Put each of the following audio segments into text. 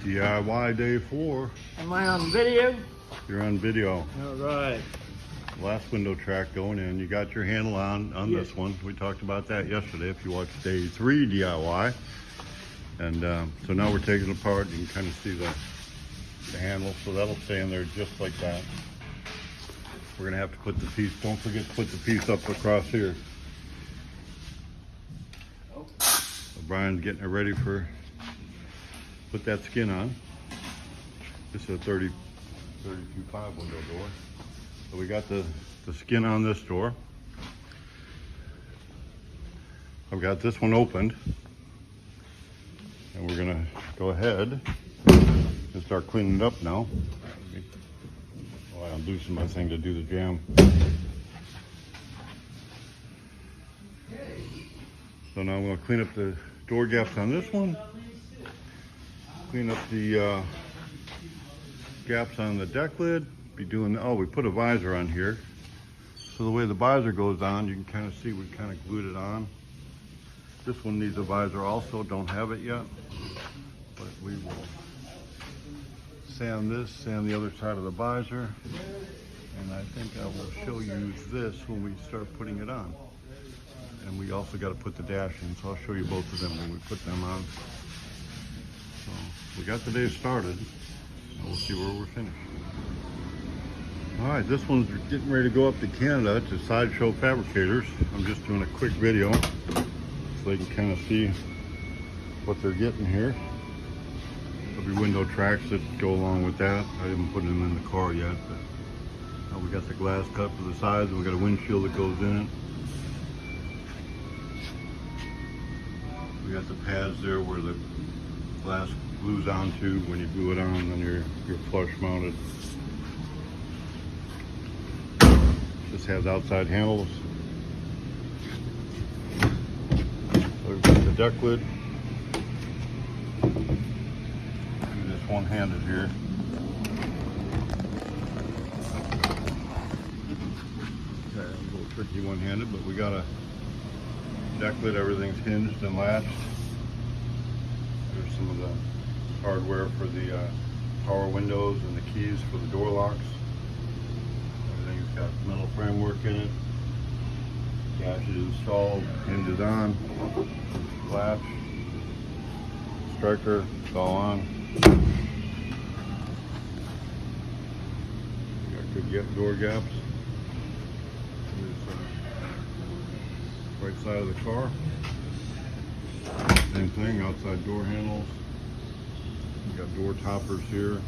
DIY day 4. Am I on video? You're on video. All right. Last window track going in. You got your handle on Yes. this one. We talked about that yesterday if you watched day 3 DIY. And so now we're taking it apart. You can kind of see the handle. So that'll stay in there just like that. We're going to have to put the piece, don't forget to put the piece up across here. So Brian's getting it ready for, put that skin on. This is a 32.5 window door. So we got the skin on this door. I've got this one opened. And we're gonna go ahead and start cleaning it up now. Oh, I loosened my thing to do the jam. So now I'm gonna clean up the door gaps on this one. Clean up the gaps on the deck lid. Be doing, oh, we put a visor on here. So the way the visor goes on, you can kind of see we kind of glued it on. This one needs a visor also, don't have it yet. But we will sand this, sand the other side of the visor. And I think I will show you this when we start putting it on. And we also got to put the dash in, so I'll show you both of them when we put them on. So we got the day started. We'll see where we're finished. All right, this one's getting ready to go up to Canada to Sideshow Fabricators. I'm just doing a quick video so they can kind of see what they're getting here. There'll be window tracks that go along with that. I haven't put them in the car yet, but we got the glass cut for the sides, and we got a windshield that goes in it. We got the pads there where the glass glues onto when you glue it on, and then you're flush mounted. This has outside handles. So we've got the deck lid. Do this one-handed here. Okay, a little tricky one-handed, but we got a deck lid. Everything's hinged and latched. There's some of the hardware for the power windows and the keys for the door locks. Everything's got metal framework in it. Dash is installed, hinges on, latch, striker, it's all on. Got good door gaps. Here's right side of the car. Same thing, outside door handles. We got door toppers here.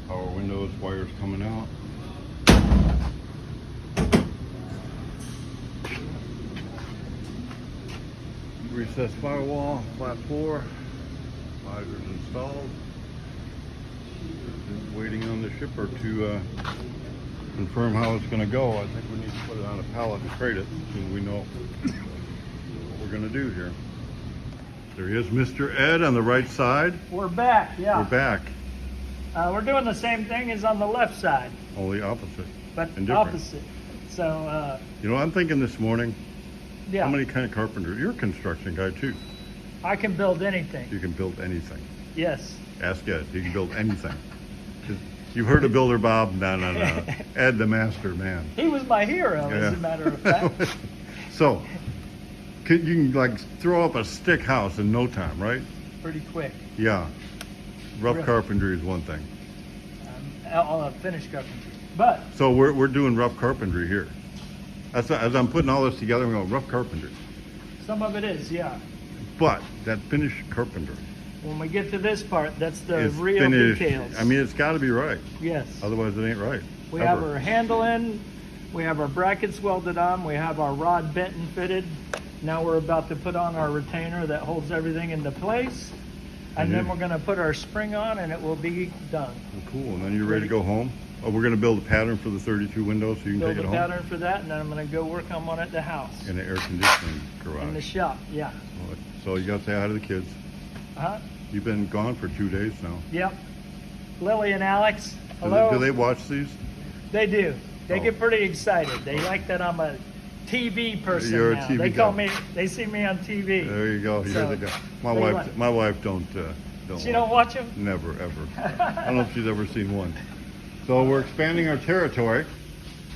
Power windows, wires coming out. Recessed firewall, flat floor. Visors installed. Just waiting on the shipper to confirm how it's going to go. I think we need to put it on a pallet and crate it so we know what we're going to do here. There is Mr. Ed on the right side. We're back, yeah. We're back. We're doing the same thing as on the left side, Only opposite. but and different. opposite. So, You know, I'm thinking this morning, yeah, how many kind of carpenter? You're a construction guy too. I can build anything. You can build anything. Yes. Ask Ed. He can build anything. You've heard of Builder Bob? No. Ed, the master man. He was my hero, Yeah. as a matter of fact. So, you can like throw up a stick house in no time, right? Pretty quick. Yeah. Rough Really? carpentry is one thing. I'll finish carpentry. But So we're doing rough carpentry here. As I'm putting all this together, I'm going rough carpentry. some of it is, yeah. But that finished carpentry When we get to this part, that's the is real finished. details. I mean, it's got to be right. Yes. Otherwise, it ain't right. We Ever. have our handle in, we have our brackets welded on, we have our rod bent and fitted. Now we're about to put on our retainer that holds everything into place. And then we're going to put our spring on and it will be done. Oh, cool. And then you're ready to go home? Oh, we're going to build a pattern for the 32 windows so you can Build take it a home? pattern for that, and then I'm going to go work on one at the house. In the air conditioning garage. In the shop, yeah. So you got to say hi to the kids. Uh-huh. You've been gone for 2 days now. Yep. Lily and Alex, hello. Do they watch these? They do. They Oh. get pretty excited. They like that I'm a TV person You're a now. TV They call guy. me. They see me on TV. There you go. You're So, the guy. My what do you wife. like? My wife don't. She don't watch them. Never ever. I don't know if she's ever seen one. So we're expanding our territory.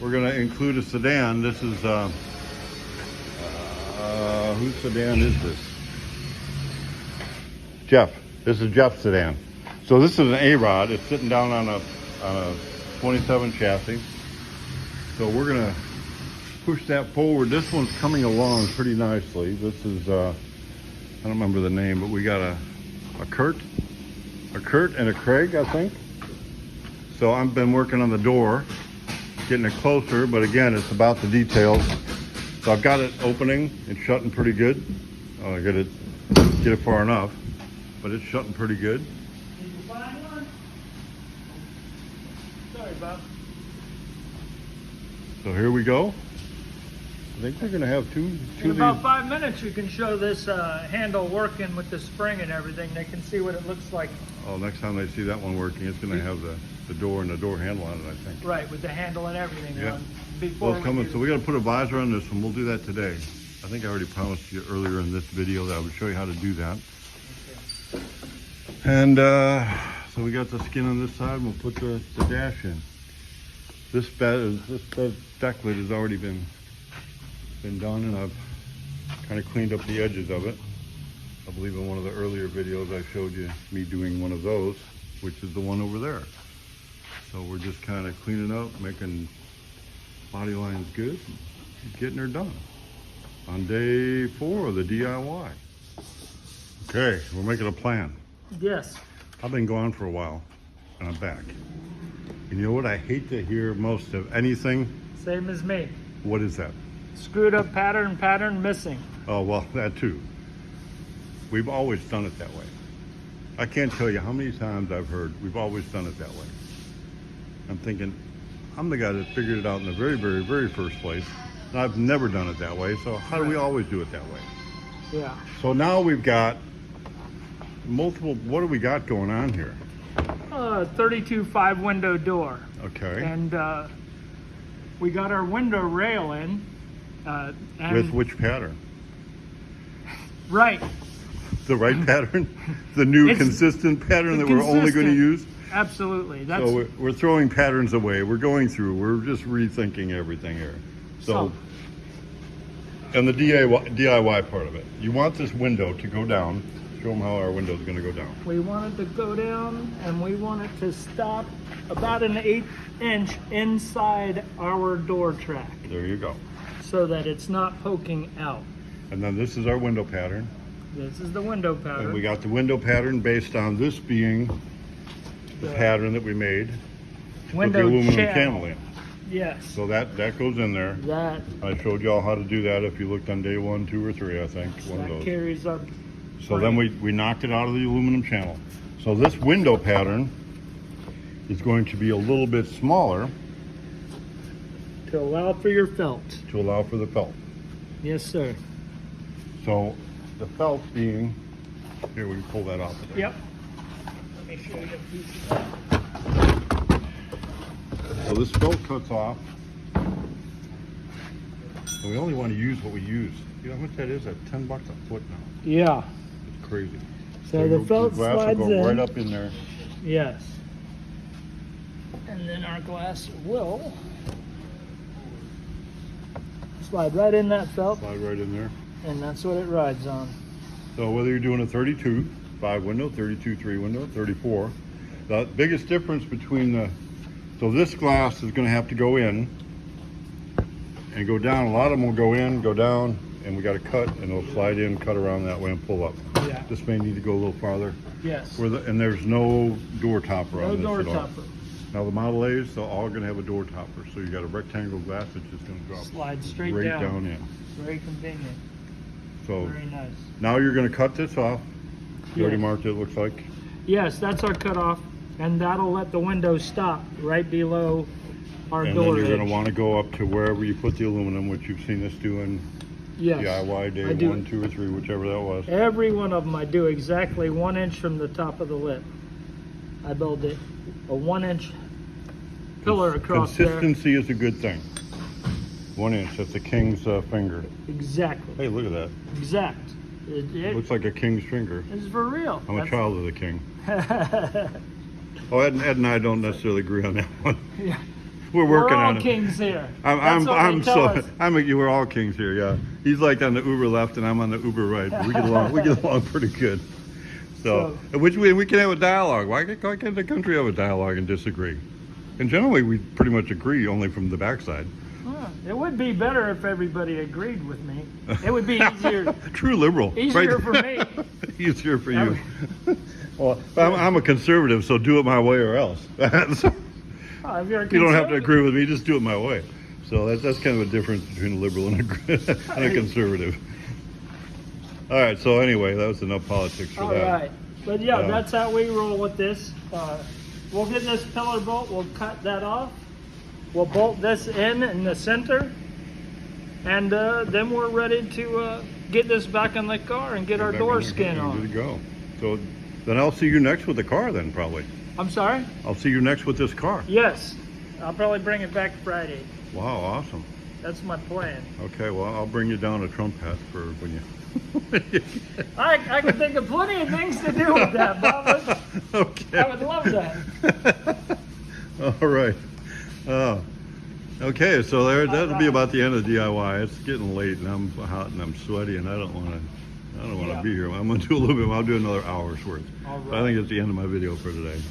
We're going to include a sedan. This is whose sedan is this? Jeff. This is Jeff's sedan. So this is an A-Rod. It's sitting down on a 27 chassis. So we're going to push that forward. This one's coming along pretty nicely. This is I don't remember the name, but we got a Kurt and a Craig, I think. So I've been working on the door, getting it closer, but again, it's about the details. So I've got it opening and shutting pretty good. I get it far enough, but it's shutting pretty good. Did you find one? Sorry, Bob. So here we go. I think we're gonna have two In of about these. 5 minutes, you can show this handle working with the spring and everything. They can see what it looks like. Oh, next time they see that one working, it's gonna have the door and the door handle on it, I think. Right, with the handle and everything Yeah. on. Before Well, it's coming. do- So we got to put a visor on this one. We'll do that today. I think I already promised you earlier in this video that I would show you how to do that. And so we got the skin on this side. And we'll put the dash in. This deck lid has already been done, and I've kind of cleaned up the edges of it. I believe in one of the earlier videos I showed you me doing one of those, which is the one over there. So we're just kind of cleaning up, making body lines good, and getting her done on day 4 of the DIY. Okay, we're making a plan. Yes. I've been gone for a while, and I'm back. And you know what I hate to hear most of anything? Same as me. What is that? Screwed up pattern missing. Oh, well, that too. We've always done it that way. I can't tell you how many times I've heard we've always done it that way. I'm thinking, I'm the guy that figured it out in the very, very, very first place. And I've never done it that way, so how do we always do it that way? Yeah. So now we've got multiple, what do we got going on here? 32 5-window door. Okay. And we got our window rail in. And With which pattern? right. The right pattern? The new It's consistent pattern that we're only going to consistent. use? Absolutely. That's So we're throwing patterns away. We're going through. We're just rethinking everything here. So, and the DIY part of it. You want this window to go down. Show them how our window is going to go down. we want it to go down, and we want it to stop about an 1/8 inch inside our door track, There you go. so that it's not poking out. And then this is our window pattern. This is the window pattern. And we got the window pattern based on this being the pattern that we made with the window aluminum channel. channel in. Yes. So that goes in there. That I showed y'all how to do that if you looked on day 1, 2, or 3, I think. One of that those. carries up. So then we knocked it out of the aluminum channel. So this window pattern is going to be a little bit smaller To allow for your felt. to allow for the felt. Yes, sir. So the felt being, here we can pull that off of there. Yep. Let me show you a piece of that. So this felt cuts off. And we only want to use what we use. You know how much that is? At $10 a foot now. Yeah. It's crazy. So the felt glass slides will go in. right up in there. Yes. And then our glass will slide right in that felt, Slide right in there. and that's what it rides on. So whether you're doing a 32 5-window, 32 3-window, 34, the biggest difference between so this glass is going to have to go in and go down. A lot of them will go in, go down, and we got to cut, and it'll slide in, cut around that way, and pull up. Yeah. This may need to go a little farther. Yes. And there's no door topper No on this door at all. topper. Now the Model A's, they're all going to have a door topper. So you got a rectangle glass that's just going to drop Slide straight right down. down in. Very convenient. So Very nice. now you're going to cut this off. You already Yes. marked it, looks like. Yes, that's our cutoff, and that'll let the window stop right below our And then door you're going edge. to want to go up to wherever you put the aluminum, which you've seen us do in Yes. DIY day I do. 1, 2, or 3, whichever that was. Every one of them I do exactly 1 inch from the top of the lip. I build it a 1 inch pillar across there. Consistency is a good thing. 1 inch. That's a king's finger. Exactly. Hey, look at that. Exact. It Looks like a king's finger. is for real. I'm a child of the king. Oh, Ed and I don't necessarily agree on that one. Yeah. We're working We're all on it. kings here. We're all kings here. Yeah, he's like on the Uber left, and I'm on the Uber right. But we get along. We get along pretty good. So, which we can have a dialogue. Why can't the country have a dialogue and disagree? And generally, we pretty much agree, only from the backside. It would be better if everybody agreed with me. It would be easier. True liberal. Easier right? for me. Easier for you. Well, I'm a conservative, so do it my way or else. So, If you're a you don't have to conservative- agree with me, just do it my way. So that's kind of a difference between a liberal and a conservative. All right, so anyway, that was enough politics for All that. right. But yeah, Yeah. that's how we roll with this. We'll get this pillar bolt, we'll cut that off. We'll bolt this in the center. And then we're ready to get this back in the car and get our door skin Good on. to go. So then I'll see you next with the car then, probably. I'm sorry? I'll see you next with this car. Yes. I'll probably bring it back Friday. Wow, awesome. That's my plan. Okay, well, I'll bring you down a Trump hat for when you... I can think of plenty of things to do with that, Bob. Okay. I would love that. All right. Okay, so that'll be right. about the end of DIY. It's getting late and I'm hot and I'm sweaty and I don't want to Yeah. be here. I'm going to do a little bit. I'll do another hour's worth. All But I think it's the end of my video for today.